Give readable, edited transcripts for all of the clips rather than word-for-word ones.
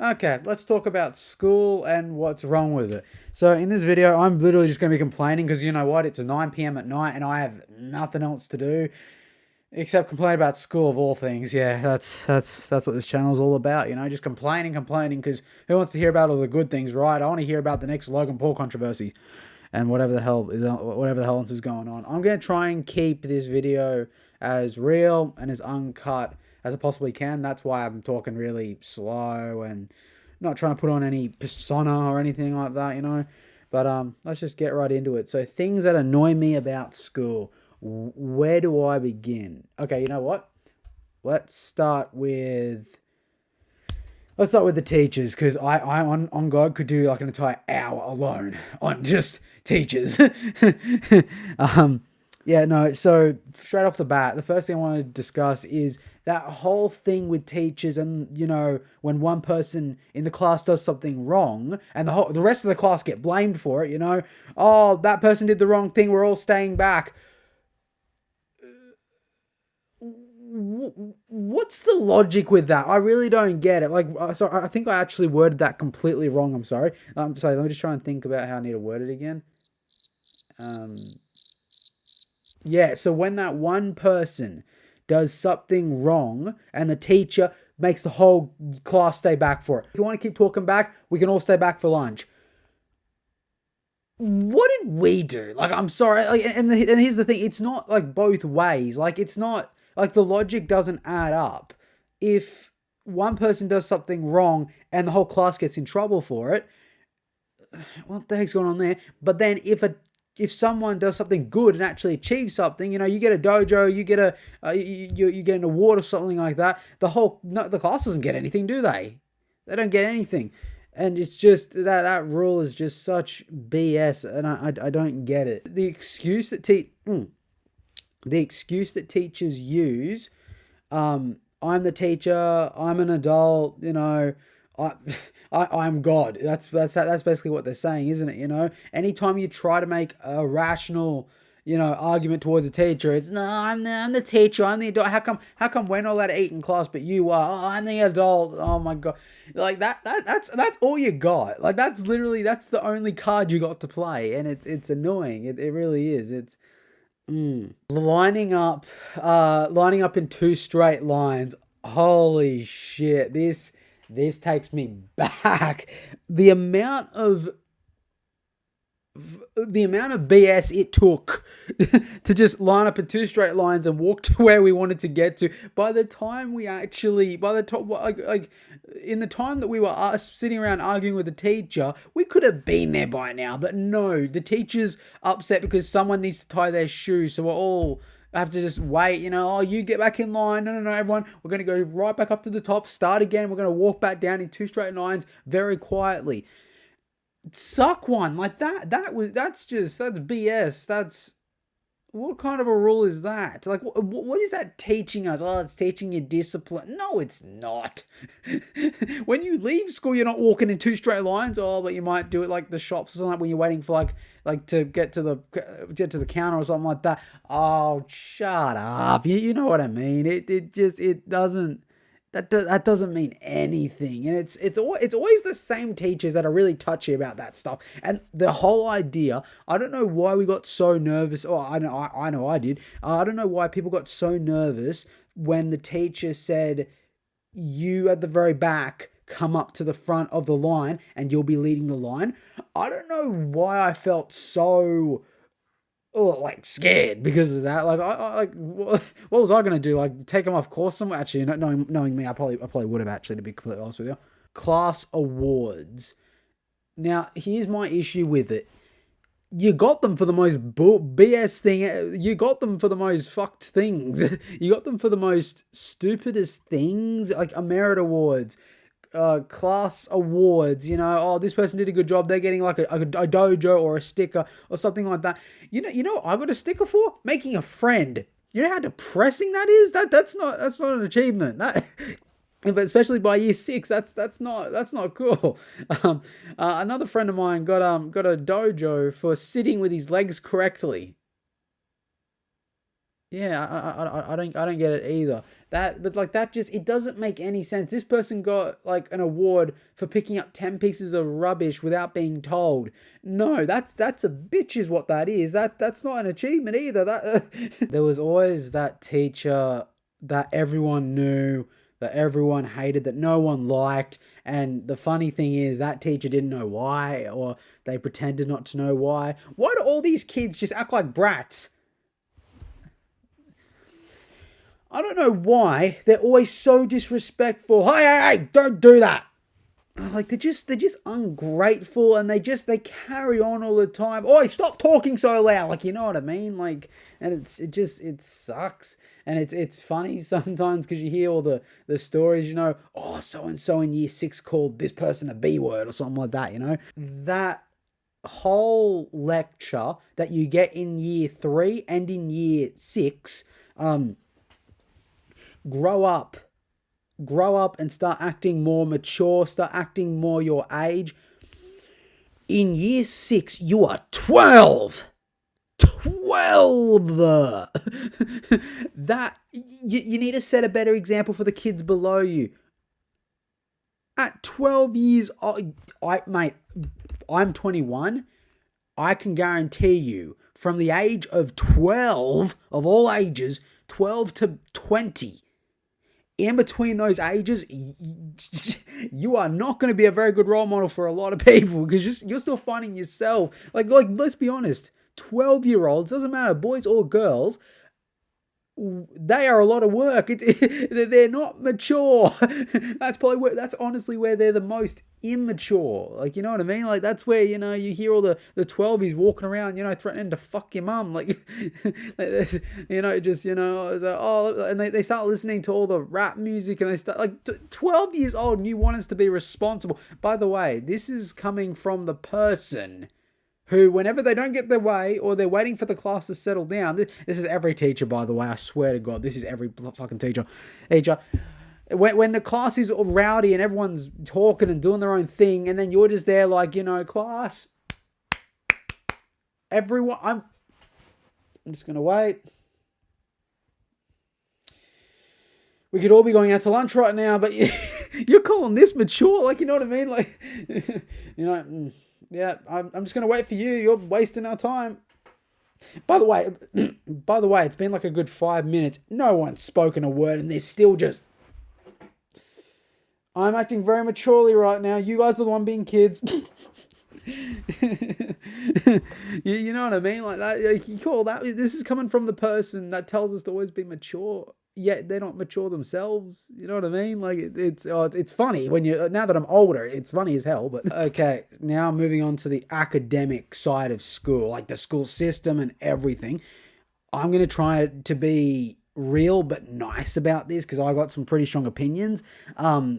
Okay, let's talk about school and what's wrong with it. So in this video, I'm literally just going to be complaining because you know what? It's 9 p.m. at night and I have nothing else to do except complain about school of all things. Yeah, that's what this channel is all about. You know, just complaining. Because who wants to hear about all the good things, right? I want to hear about the next Logan Paul controversy and whatever the hell else is going on. I'm going to try and keep this video as real and as uncut as I possibly can. That's why I'm talking really slow and not trying to put on any persona or anything like that, you know. But let's just get right into it. So things that annoy me about school. Where do I begin? Okay, you know what? Let's start with the teachers because I on God could do like an entire hour alone on just teachers. um, yeah, no. So straight off the bat, the first thing I want to discuss is that whole thing with teachers, and you know when one person in the class does something wrong, and the rest of the class get blamed for it. You know, oh, that person did the wrong thing. We're all staying back. What's the logic with that? I really don't get it. Like, so I think I actually worded that completely wrong. I'm sorry. Sorry. Let me just try and think about how I need to word it again. Um, yeah. So when that one person does something wrong and the teacher makes the whole class stay back for it. If you want to keep talking back, we can all stay back for lunch. What did we do? Like, I'm sorry. Like, and here's the thing: it's not like both ways. Like, it's not like the logic doesn't add up. If one person does something wrong and the whole class gets in trouble for it, what the heck's going on there? But then if someone does something good and actually achieves something, you know, you get a dojo, you get you get an award or something like that. The class doesn't get anything, do they? They don't get anything. And it's just that rule is just such BS, and I don't get it. The excuse that teachers use, I'm the teacher, I'm an adult, you know, I, I'm God. That's basically what they're saying, isn't it? You know, anytime you try to make a rational, you know, argument towards a teacher, it's no, I'm the teacher, I'm the adult. How come we're not allowed to eat in class, but you are? Oh, I'm the adult. Oh my God, like that's all you got. Like that's the only card you got to play, and it's annoying. It really is. It's lining up, lining up in two straight lines. Holy shit! This takes me back. The amount of BS it took to just line up in two straight lines and walk to where we wanted to get to. By the time in the time that we were sitting around arguing with the teacher, we could have been there by now. But no, the teacher's upset because someone needs to tie their shoes, so we're all have to just wait, you know, oh, you get back in line. No, everyone, we're going to go right back up to the top, start again. We're going to walk back down in two straight lines very quietly. Suck one like that's BS. That's what kind of a rule is that? Like, what is that teaching us? Oh, it's teaching you discipline. No, it's not. When you leave school, you're not walking in two straight lines. Oh, but you might do it like the shops or something, like when you're waiting for like to get to the counter or something like that. Oh, shut up. You know what I mean? It doesn't. That doesn't mean anything, and it's always the same teachers that are really touchy about that stuff. And the whole idea, I don't know why we got so nervous. Oh, I know I did. I don't know why people got so nervous when the teacher said, "You at the very back, come up to the front of the line, and you'll be leading the line." I don't know why I felt so like scared because of that. Like, I like, what was I gonna do? Like, take them off course somewhere? Actually, knowing me, I probably would have actually, to be completely honest with you. Class awards. Now, here's my issue with it. You got them for the most BS thing. You got them for the most fucked things. You got them for the most stupidest things, like a merit awards, class awards. You know, oh, this person did a good job. They're getting like a dojo or a sticker or something like that. You know, what I got a sticker for making a friend. You know how depressing that is. That's not an achievement. That. But especially by year six, that's not cool. Another friend of mine got a dojo for sitting with his legs correctly. Yeah, I don't get it either. But like that just it doesn't make any sense. This person got like an award for picking up 10 pieces of rubbish without being told. No, that's a bitch is what that is. That's not an achievement either. That there was always that teacher that everyone knew, that everyone hated, that no one liked. And the funny thing is that teacher didn't know why, or they pretended not to know why. Why do all these kids just act like brats? I don't know why they're always so disrespectful. Hey, don't do that. Like they're just ungrateful, and they carry on all the time. Oi, stop talking so loud. Like, you know what I mean? Like, and it sucks. And it's funny sometimes because you hear all the stories, oh, so and so in year 6 called this person a B word or something like that, That whole lecture that you get in year 3 and in year 6, grow up. Grow up and start acting more mature, start acting more your age. In year 6, you are 12. 12! That, you need to set a better example for the kids below you. At 12 years old, mate, I'm 21. I can guarantee you, from the age of 12, of all ages, 12 to 20, in between those ages, you are not going to be a very good role model for a lot of people, because you're still finding yourself. Like let's be honest, 12-year-olds, doesn't matter, boys or girls, they are a lot of work. They're not mature. That's honestly where they're the most immature. Like, you know what I mean? Like, that's where, you hear all the 12s walking around, threatening to fuck your mum. Like, just, and they start listening to all the rap music, and they start, like, 12 years old, and you want us to be responsible. By the way, this is coming from the person who, whenever they don't get their way, or they're waiting for the class to settle down, this is every teacher, by the way, I swear to God, this is every fucking teacher. When the class is all rowdy and everyone's talking and doing their own thing, and then you're just there like, class, everyone, I'm just going to wait. We could all be going out to lunch right now, but you're calling this mature? Like, you know what I mean? Like, yeah, I'm just going to wait for you. You're wasting our time. By the way, it's been like a good 5 minutes. No one's spoken a word, and they're still just... I'm acting very maturely right now. You guys are the one being kids. You know what I mean? Like that. Like, you call that... This is coming from the person that tells us to always be mature, yet they're not mature themselves. You know what I mean? Like, it's funny when now that I'm older, it's funny as hell. But okay, now moving on to the academic side of school, like the school system and everything. I'm going to try to be real but nice about this, because I got some pretty strong opinions.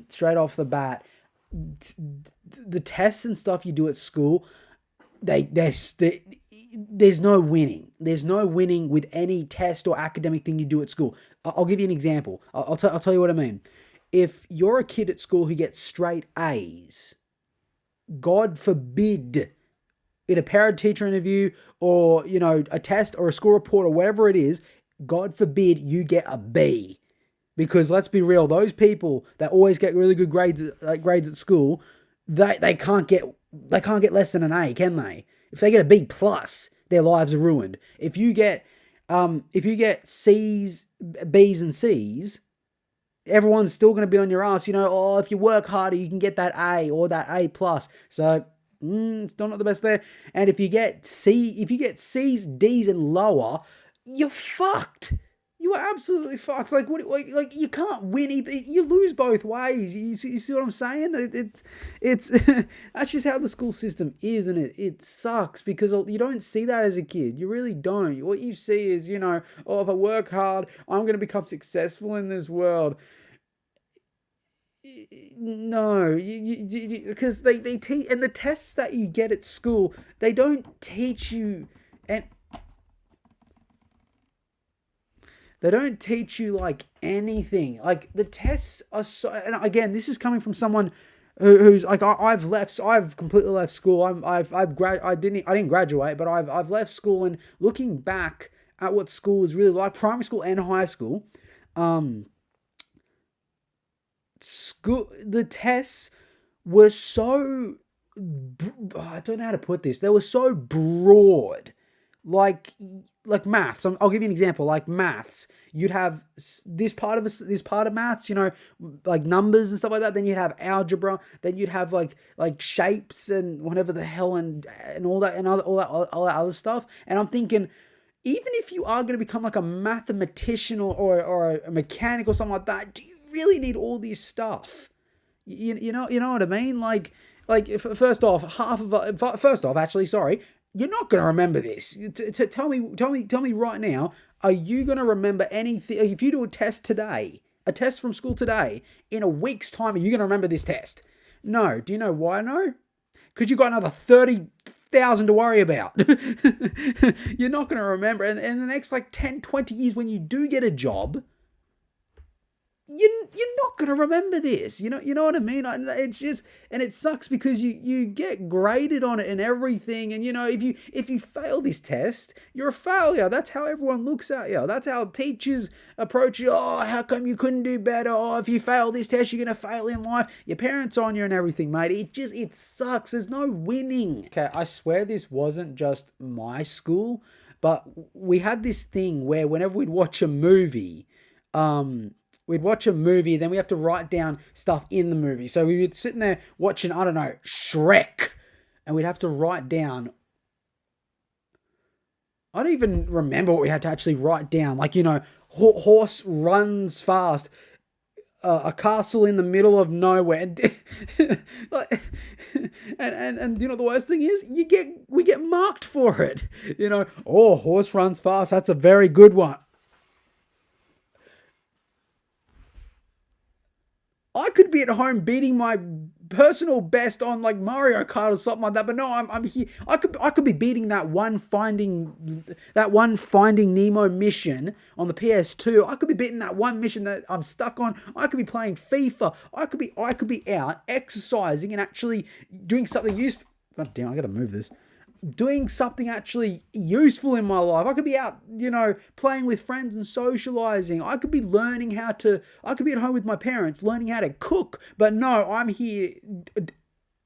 Straight off the bat, the tests and stuff you do at school, there's no winning. There's no winning with any test or academic thing you do at school. I'll give you an example. I'll tell you what I mean. If you're a kid at school who gets straight A's, God forbid, in a parent-teacher interview or, a test or a school report or whatever it is, God forbid you get a B. Because let's be real, those people that always get really good grades at school, they can't get less than an A, can they? If they get a B plus, their lives are ruined. If you get C's, B's, and C's, everyone's still going to be on your ass. If you work harder, you can get that A or that A plus. So still not the best there. And if you get C's, D's, and lower, you're fucked. You are absolutely fucked. Like, like you can't win. You lose both ways. You see what I'm saying? It's that's just how the school system is, and it sucks, because you don't see that as a kid. You really don't. What you see is, if I work hard, I'm going to become successful in this world. No, because they teach, and the tests that you get at school, they don't teach you, and they don't teach you like anything. Like, the tests are so, and again, this is coming from someone who's like, I've completely left school. I didn't graduate, but I've left school, and looking back at what school was really like, primary school and high school. Um, the tests were so, I don't know how to put this. They were so broad, like maths. I'll give you an example. Like maths, you'd have this part of maths, like numbers and stuff like that. Then you'd have algebra. Then you'd have like shapes and whatever the hell and all that and all that other stuff. And I'm thinking, even if you are going to become like a mathematician or a mechanic or something like that, do you really need all this stuff? You know what I mean? First off, actually, sorry, you're not going to remember this. Tell me right now, are you going to remember anything? If you do a test today, a test from school today, in a week's time, are you going to remember this test? No. Do you know why no? Because you got another 30,000 to worry about. You're not going to remember. And in the next 10, 20 years, when you do get a job, you're not going to remember this. You know what I mean? It's just, and it sucks because you get graded on it and everything. And if you fail this test, you're a failure. That's how everyone looks at you. That's how teachers approach you. Oh, how come you couldn't do better? Oh, if you fail this test, you're going to fail in life. Your parents on you and everything, mate. It sucks. There's no winning. Okay, I swear this wasn't just my school, but we had this thing where whenever we'd watch a movie, we'd watch a movie, then we have to write down stuff in the movie. So we would sit in there watching, I don't know, Shrek, and we'd have to write down. I don't even remember what we had to actually write down. Horse runs fast, a castle in the middle of nowhere, and the worst thing is we get marked for it. Horse runs fast. That's a very good one. I could be at home beating my personal best on Mario Kart or something like that, but no, I'm here. I could be beating that one Finding Nemo mission on the PS2. I could be beating that one mission that I'm stuck on. I could be playing FIFA. I could be out exercising and actually doing something useful. God damn, I gotta move this. Doing something actually useful in my life. I could be out, playing with friends and socializing. I could be I could be at home with my parents learning how to cook. But no, I'm here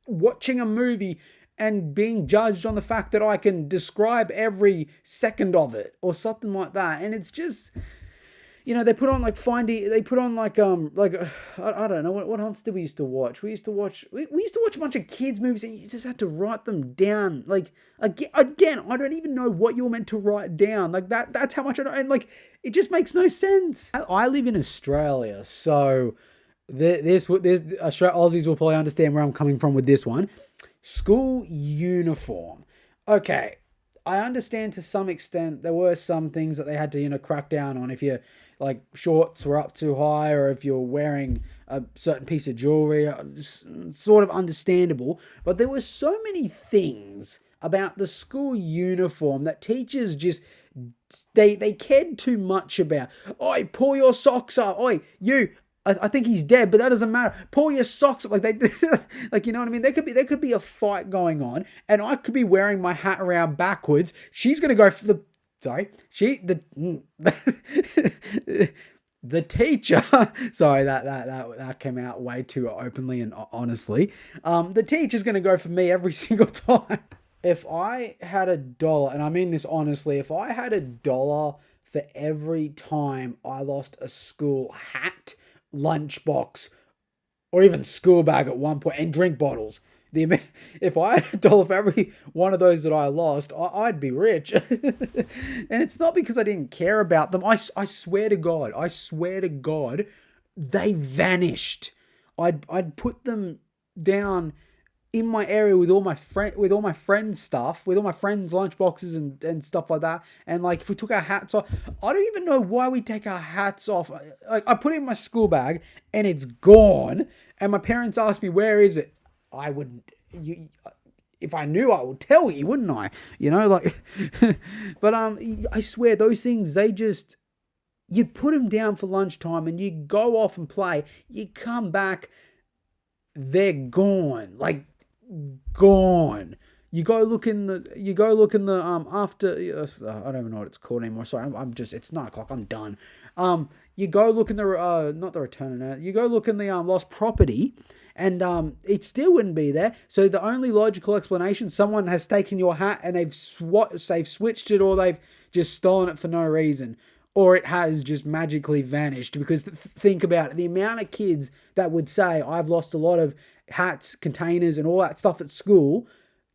watching a movie and being judged on the fact that I can describe every second of it or something like that. And it's just, they put on I don't know, what else did we used to watch? We used to watch a bunch of kids movies and you just had to write them down. Again, I don't even know what you're meant to write down. That's how much I don't, and it just makes no sense. I live in Australia, so this Aussies will probably understand where I'm coming from with this one. School uniform. Okay, I understand to some extent there were some things that they had to, crack down on if you shorts were up too high or if you're wearing a certain piece of jewelry. Sort of understandable. But there were so many things about the school uniform that teachers just, they cared too much about. Oi, pull your socks up. Oi, you. I think he's dead, but that doesn't matter. Pull your socks up, you know what I mean? There could be a fight going on, and I could be wearing my hat around backwards. She's gonna go for the the teacher. Sorry, that came out way too openly and honestly. The teacher's gonna go for me every single time. If I had $1, and I mean this honestly, if I had $1 for every time I lost a school hat, lunchbox, or even school bag at one point, and drink bottles. If I had $1 for every one of those that I lost, I'd be rich. And it's not because I didn't care about them. I swear to God, they vanished. I'd put them down in my area with all my friends' stuff, with all my friends' lunchboxes and stuff like that. And if we took our hats off, I don't even know why we take our hats off. I put it in my school bag and it's gone. And my parents asked me, "Where is it?" I would, if I knew, I would tell you, wouldn't I? But I swear those things, you'd put them down for lunchtime and you go off and play. You come back, they're gone. Gone. after I don't even know what it's called anymore. Sorry, I'm just it's 9 o'clock. I'm done. You go look in the not the return on it. You go look in the lost property, and it still wouldn't be there. So the only logical explanation, someone has taken your hat and they've switched it, or they've just stolen it for no reason, or it has just magically vanished. Because think about it, the amount of kids that would say, I've lost a lot of hats, containers, and all that stuff at school.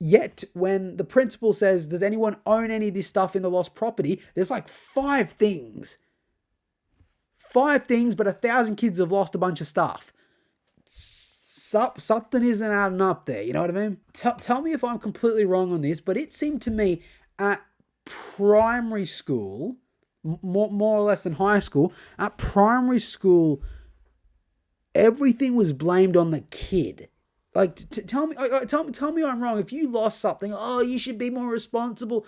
Yet, when the principal says, does anyone own any of this stuff in the lost property? There's like 5 things. 5 things, but 1,000 kids have lost a bunch of stuff. Something isn't adding up there, you know what I mean? Tell me if I'm completely wrong on this, but it seemed to me at primary school, more or less than high school, at primary school, everything was blamed on the kid. Like, tell me I'm wrong. If you lost something, oh, you should be more responsible.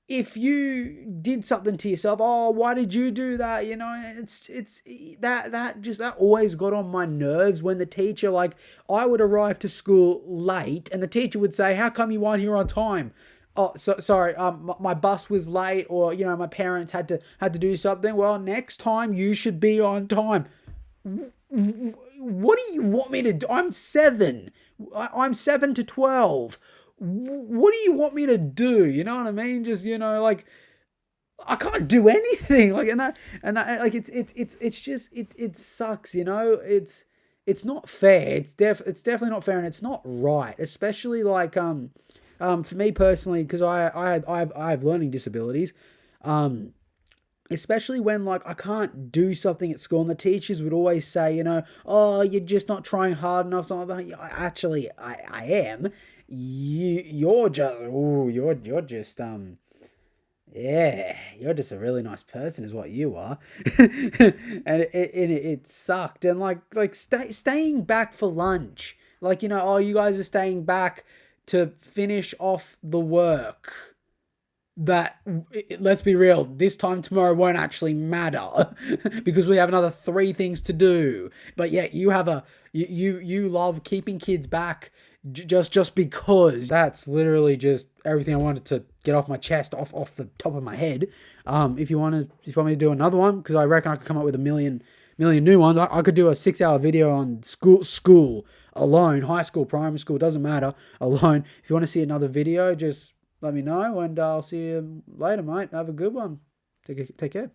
If you did something to yourself, oh, why did you do that? You know, it's that always got on my nerves when the teacher, like, I would arrive to school late and the teacher would say, how come you weren't here on time? Oh, sorry, my bus was late, or, you know, my parents had to do something. Well, next time you should be on time. What do you want me to do? I'm 7. I'm 7 to 12. What do you want me to do? You know what I mean? Just, you know, like, I can't do anything. Like, like, it's just, it sucks, you know? It's not fair. It's definitely not fair, and it's not right. Especially, like, for me personally, because I have learning disabilities, especially when, like, I can't do something at school, and the teachers would always say, you know, oh, you're just not trying hard enough, something like that. Actually, I am. You're just yeah, you're just a really nice person, is what you are. And it sucked. And like staying back for lunch, like, you know, oh, you guys are staying back to finish off the work that, let's be real, this time tomorrow won't actually matter because we have another 3 things to do. But yet you have you love keeping kids back just because. That's literally just everything I wanted to get off my chest, off the top of my head. If you want me to do another one, because I reckon I could come up with a million new ones. I could do a 6-hour video on school alone, high school, primary school, doesn't matter, alone. If you want to see another video, just let me know, and I'll see you later, mate. Have a good one. Take care.